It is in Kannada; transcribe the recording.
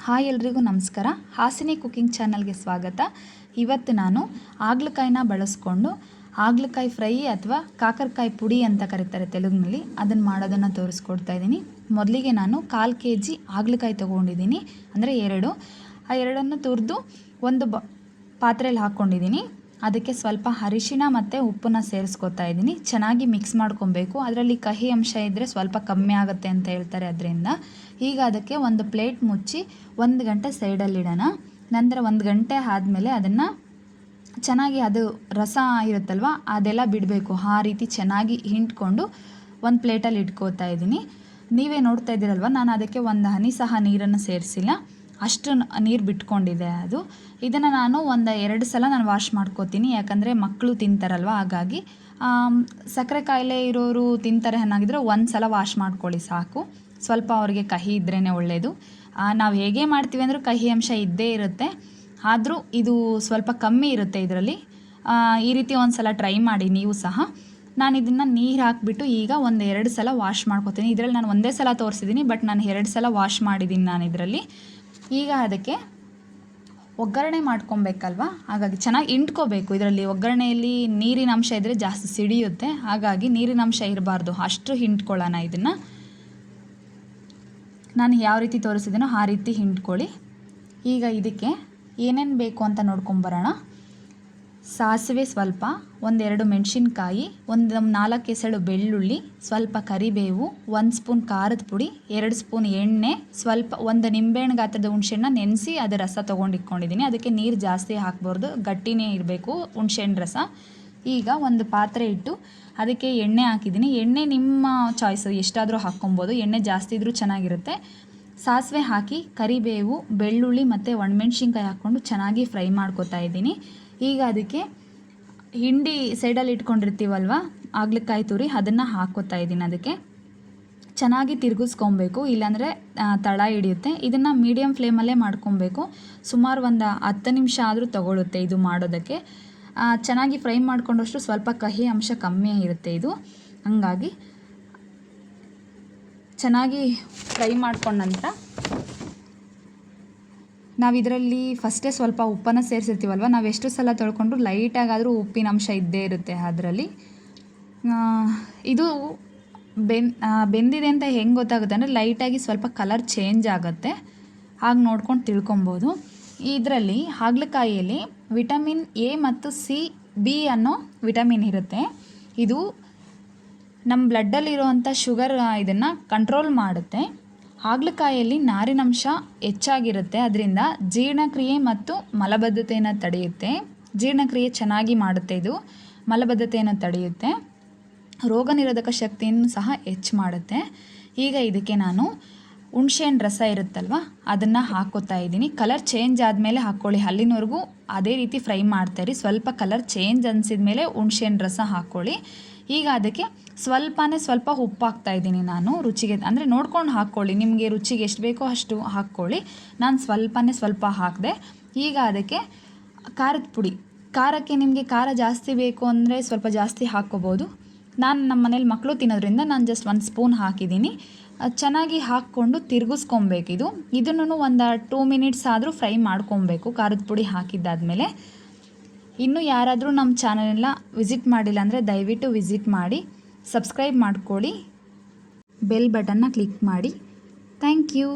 ಹಾಯ್ ಎಲ್ರಿಗೂ ನಮಸ್ಕಾರ. ಹಾಸಿನಿ ಕುಕಿಂಗ್ ಚಾನಲ್ಗೆ ಸ್ವಾಗತ. ಇವತ್ತು ನಾನು ಹಾಗಲಕಾಯಿನ ಬಳಸ್ಕೊಂಡು ಹಾಗಲಕಾಯಿ ಫ್ರೈ ಅಥವಾ ಕಾಕರಕಾಯಿ ಪುಡಿ ಅಂತ ಕರೀತಾರೆ ತೆಲುಗಿನಲ್ಲಿ, ಅದನ್ನು ಮಾಡೋದನ್ನು ತೋರಿಸ್ಕೊಡ್ತಾ ಇದ್ದೀನಿ. ಮೊದಲಿಗೆ ನಾನು 1/4 kg ಹಾಗಲಕಾಯಿ ತೊಗೊಂಡಿದ್ದೀನಿ, ಅಂದರೆ 2. ಆ ಎರಡನ್ನು ತುರಿದು ಒಂದು ಪಾತ್ರೆಯಲ್ಲಿ ಹಾಕ್ಕೊಂಡಿದ್ದೀನಿ. ಅದಕ್ಕೆ ಸ್ವಲ್ಪ ಅರಿಶಿಣ ಮತ್ತು ಉಪ್ಪನ್ನ ಸೇರಿಸ್ಕೊತಾ ಇದ್ದೀನಿ. ಚೆನ್ನಾಗಿ ಮಿಕ್ಸ್ ಮಾಡ್ಕೊಬೇಕು. ಅದರಲ್ಲಿ ಕಹಿ ಅಂಶ ಇದ್ದರೆ ಸ್ವಲ್ಪ ಕಮ್ಮಿ ಆಗುತ್ತೆ ಅಂತ ಹೇಳ್ತಾರೆ, ಅದರಿಂದ. ಈಗ ಅದಕ್ಕೆ ಒಂದು ಪ್ಲೇಟ್ ಮುಚ್ಚಿ 1 ಗಂಟೆ ಸೈಡಲ್ಲಿಡೋಣ. ನಂತರ 1 ಗಂಟೆ ಆದಮೇಲೆ ಅದನ್ನು ಚೆನ್ನಾಗಿ, ಅದು ರಸ ಇರುತ್ತಲ್ವ ಅದೆಲ್ಲ ಬಿಡಬೇಕು. ಆ ರೀತಿ ಚೆನ್ನಾಗಿ ಹಿಂಡ್ಕೊಂಡು ಒಂದು ಪ್ಲೇಟಲ್ಲಿ ಇಟ್ಕೋತಾ ಇದ್ದೀನಿ. ನೀವೇ ನೋಡ್ತಾ ಇದ್ದೀರಲ್ವ, ನಾನು ಅದಕ್ಕೆ ಒಂದು ಹನಿ ಸಹ ನೀರನ್ನು ಸೇರಿಸಿಲ್ಲ, ಅಷ್ಟು ನೀರು ಬಿಟ್ಕೊಂಡಿದೆ ಅದು. ಇದನ್ನು ನಾನು 1-2 ಸಲ ನಾನು ವಾಶ್ ಮಾಡ್ಕೋತೀನಿ, ಯಾಕಂದರೆ ಮಕ್ಕಳು ತಿಂತಾರಲ್ವ, ಹಾಗಾಗಿ. ಸಕ್ಕರೆ ಕಾಯಿಲೆ ಇರೋರು ತಿಂತಾರೆ ಅನ್ನೋಗಿದ್ರೆ 1 ಸಲ ವಾಶ್ ಮಾಡ್ಕೊಳ್ಳಿ ಸಾಕು. ಸ್ವಲ್ಪ ಅವರಿಗೆ ಕಹಿ ಇದ್ರೇ ಒಳ್ಳೆಯದು. ನಾವು ಹೇಗೆ ಮಾಡ್ತೀವಿ ಅಂದರೂ ಕಹಿ ಅಂಶ ಇದ್ದೇ ಇರುತ್ತೆ, ಆದರೂ ಇದು ಸ್ವಲ್ಪ ಕಮ್ಮಿ ಇರುತ್ತೆ ಇದರಲ್ಲಿ. ಈ ರೀತಿ 1 ಸಲ ಟ್ರೈ ಮಾಡಿ ನೀವು ಸಹ. ನಾನು ಇದನ್ನು ನೀರು ಹಾಕಿಬಿಟ್ಟು ಈಗ 1-2 ಸಲ ವಾಶ್ ಮಾಡ್ಕೋತೀನಿ. ಇದರಲ್ಲಿ ನಾನು 1 ಸಲ ತೋರಿಸಿದ್ದೀನಿ, ಬಟ್ ನಾನು 2 ಸಲ ವಾಶ್ ಮಾಡಿದ್ದೀನಿ ನಾನು ಇದರಲ್ಲಿ. ಈಗ ಅದಕ್ಕೆ ಒಗ್ಗರಣೆ ಮಾಡ್ಕೊಬೇಕಲ್ವ, ಹಾಗಾಗಿ ಚೆನ್ನಾಗಿ ಹಿಂಡ್ಕೋಬೇಕು. ಇದರಲ್ಲಿ ಒಗ್ಗರಣೆಯಲ್ಲಿ ನೀರಿನ ಅಂಶ ಇದ್ದರೆ ಜಾಸ್ತಿ ಸಿಡಿಯುತ್ತೆ, ಹಾಗಾಗಿ ನೀರಿನ ಅಂಶ ಇರಬಾರ್ದು, ಅಷ್ಟು ಹಿಂಡ್ಕೊಳ್ಳೋಣ. ಇದನ್ನು ನಾನು ಯಾವ ರೀತಿ ತೋರಿಸಿದ್ದೀನೋ ಆ ರೀತಿ ಹಿಂಡ್ಕೊಳ್ಳಿ. ಈಗ ಇದಕ್ಕೆ ಏನೇನು ಬೇಕು ಅಂತ ನೋಡ್ಕೊಂಬರೋಣ. ಸಾಸಿವೆ ಸ್ವಲ್ಪ, 1-2 ಮೆಣಸಿನ್ಕಾಯಿ, 4 ಎಸಳು ಬೆಳ್ಳುಳ್ಳಿ, ಸ್ವಲ್ಪ ಕರಿಬೇವು, 1 ಸ್ಪೂನ್ ಖಾರದ ಪುಡಿ, 2 ಸ್ಪೂನ್ ಎಣ್ಣೆ, ಸ್ವಲ್ಪ 1 ನಿಂಬೆಹಣ್ಣು ಗಾತ್ರದ ಹುಣಸೆಹಣ್ಣ ನೆನೆಸಿ ಅದು ರಸ ತೊಗೊಂಡಿಟ್ಕೊಂಡಿದ್ದೀನಿ. ಅದಕ್ಕೆ ನೀರು ಜಾಸ್ತಿ ಹಾಕ್ಬಾರ್ದು, ಗಟ್ಟಿನೇ ಇರಬೇಕು ಹುಣಸೆಹಣ್ಣು ರಸ. ಈಗ ಒಂದು ಪಾತ್ರೆ ಇಟ್ಟು ಅದಕ್ಕೆ ಎಣ್ಣೆ ಹಾಕಿದ್ದೀನಿ. ಎಣ್ಣೆ ನಿಮ್ಮ ಚಾಯ್ಸು, ಎಷ್ಟಾದರೂ ಹಾಕ್ಕೊಬೋದು, ಎಣ್ಣೆ ಜಾಸ್ತಿ ಇದ್ದರೂ ಚೆನ್ನಾಗಿರುತ್ತೆ. ಸಾಸಿವೆ ಹಾಕಿ ಕರಿಬೇವು, ಬೆಳ್ಳುಳ್ಳಿ ಮತ್ತು ಒಣಮೆಣ್ಸಿನ್ಕಾಯಿ ಹಾಕ್ಕೊಂಡು ಚೆನ್ನಾಗಿ ಫ್ರೈ ಮಾಡ್ಕೊತಾ ಇದ್ದೀನಿ. ಈಗ ಅದಕ್ಕೆ ಹಿಂಡಿ ಸೈಡಲ್ಲಿ ಇಟ್ಕೊಂಡಿರ್ತೀವಲ್ವ ಹಾಗಲಕಾಯಿ ತುರಿ, ಅದನ್ನು ಹಾಕ್ಕೋತಾ ಇದ್ದೀನಿ. ಅದಕ್ಕೆ ಚೆನ್ನಾಗಿ ತಿರುಗಿಸ್ಕೊಬೇಕು, ಇಲ್ಲಾಂದರೆ ತಳ ಹಿಡಿಯುತ್ತೆ. ಇದನ್ನು ಮೀಡಿಯಮ್ ಫ್ಲೇಮಲ್ಲೇ ಮಾಡ್ಕೊಬೇಕು. ಸುಮಾರು 10 ನಿಮಿಷ ಆದರೂ ತಗೊಳ್ಳುತ್ತೆ ಇದು ಮಾಡೋದಕ್ಕೆ. ಚೆನ್ನಾಗಿ ಫ್ರೈ ಮಾಡ್ಕೊಂಡಷ್ಟು ಸ್ವಲ್ಪ ಕಹಿ ಅಂಶ ಕಮ್ಮಿ ಇರುತ್ತೆ ಇದು, ಹಂಗಾಗಿ ಚೆನ್ನಾಗಿ ಫ್ರೈ ಮಾಡ್ಕೊಂಡ ನಂತರ ನಾವು ಇದರಲ್ಲಿ ಫಸ್ಟೇ ಸ್ವಲ್ಪ ಉಪ್ಪನ್ನು ಸೇರಿಸಿರ್ತೀವಲ್ವ, ನಾವು ಎಷ್ಟು ಸಲ ತೊಳ್ಕೊಂಡ್ರು ಲೈಟಾಗಾದರೂ ಉಪ್ಪಿನ ಅಂಶ ಇದ್ದೇ ಇರುತ್ತೆ ಅದರಲ್ಲಿ. ಇದು ಬೆಂದಿದೆ ಅಂತ ಹೆಂಗೆ ಗೊತ್ತಾಗುತ್ತೆ ಅಂದರೆ ಲೈಟಾಗಿ ಸ್ವಲ್ಪ ಕಲರ್ ಚೇಂಜ್ ಆಗುತ್ತೆ, ಹಾಗೆ ನೋಡ್ಕೊಂಡು ತಿಳ್ಕೊಬೋದು. ಇದರಲ್ಲಿ ಹಾಗಲಕಾಯಿಯಲ್ಲಿ ವಿಟಮಿನ್ ಎ ಮತ್ತು ಸಿ, ಬಿ ಅನ್ನೋ ವಿಟಮಿನ್ ಇರುತ್ತೆ. ಇದು ನಮ್ಮ ಬ್ಲಡ್ಡಲ್ಲಿರುವಂಥ ಶುಗರ್ ಇದನ್ನು ಕಂಟ್ರೋಲ್ ಮಾಡುತ್ತೆ. ಹಾಗಲಕಾಯಿಯಲ್ಲಿ ನಾರಿನಂಶ ಹೆಚ್ಚಾಗಿರುತ್ತೆ, ಅದರಿಂದ ಜೀರ್ಣಕ್ರಿಯೆ ಮತ್ತು ಮಲಬದ್ಧತೆಯನ್ನು ತಡೆಯುತ್ತೆ. ಜೀರ್ಣಕ್ರಿಯೆ ಚೆನ್ನಾಗಿ ಮಾಡುತ್ತೆ ಇದು, ಮಲಬದ್ಧತೆಯನ್ನು ತಡೆಯುತ್ತೆ, ರೋಗ ನಿರೋಧಕ ಶಕ್ತಿಯನ್ನು ಸಹ ಹೆಚ್ಚು ಮಾಡುತ್ತೆ. ಈಗ ಇದಕ್ಕೆ ನಾನು ಹುಣಸೆಹಣ್ಣು ರಸ ಇರುತ್ತಲ್ವ ಅದನ್ನು ಹಾಕ್ಕೋತಾ ಇದ್ದೀನಿ. ಕಲರ್ ಚೇಂಜ್ ಆದಮೇಲೆ ಹಾಕ್ಕೊಳ್ಳಿ, ಅಲ್ಲಿನವರೆಗೂ ಅದೇ ರೀತಿ ಫ್ರೈ ಮಾಡ್ತಾಯಿರಿ. ಸ್ವಲ್ಪ ಕಲರ್ ಚೇಂಜ್ ಅನಿಸಿದ ಮೇಲೆ ಹುಣಸೆಹಣ್ಣು ರಸ ಹಾಕ್ಕೊಳ್ಳಿ. ಈಗ ಅದಕ್ಕೆ ಸ್ವಲ್ಪ ಉಪ್ಪು ಹಾಕ್ತಾಯಿದ್ದೀನಿ ನಾನು, ರುಚಿಗೆ ಅಂದರೆ ನೋಡ್ಕೊಂಡು ಹಾಕ್ಕೊಳ್ಳಿ, ನಿಮಗೆ ರುಚಿಗೆ ಎಷ್ಟು ಬೇಕೋ ಅಷ್ಟು ಹಾಕ್ಕೊಳ್ಳಿ. ನಾನು ಸ್ವಲ್ಪ ಹಾಕಿದೆ. ಈಗ ಅದಕ್ಕೆ ಖಾರದ ಪುಡಿ, ಖಾರಕ್ಕೆ ನಿಮಗೆ ಖಾರ ಜಾಸ್ತಿ ಬೇಕು ಅಂದರೆ ಸ್ವಲ್ಪ ಜಾಸ್ತಿ ಹಾಕ್ಕೋಬೋದು. ನಮ್ಮ ಮನೇಲಿ ಮಕ್ಕಳು ತಿನ್ನೋದ್ರಿಂದ ನಾನು ಜಸ್ಟ್ 1 ಸ್ಪೂನ್ ಹಾಕಿದ್ದೀನಿ. ಚೆನ್ನಾಗಿ ಹಾಕ್ಕೊಂಡು ತಿರುಗಿಸ್ಕೊಬೇಕು. ಇದನ್ನು 2 ಮಿನಿಟ್ಸ್ ಆದರೂ ಫ್ರೈ ಮಾಡ್ಕೊಬೇಕು ಖಾರದ ಪುಡಿ ಹಾಕಿದ್ದಾದಮೇಲೆ. ಇನ್ನೂ ಯಾರಾದರೂ ನಮ್ಮ ಚಾನಲ್ನ ವಿಸಿಟ್ ಮಾಡಿಲ್ಲ ಅಂದರೆ ದಯವಿಟ್ಟು ವಿಸಿಟ್ ಮಾಡಿ, ಸಬ್ಸ್ಕ್ರೈಬ್ ಮಾಡ್ಕೊಳ್ಳಿ, ಬೆಲ್ ಬಟನ್ನ ಕ್ಲಿಕ್ ಮಾಡಿ. Thank you.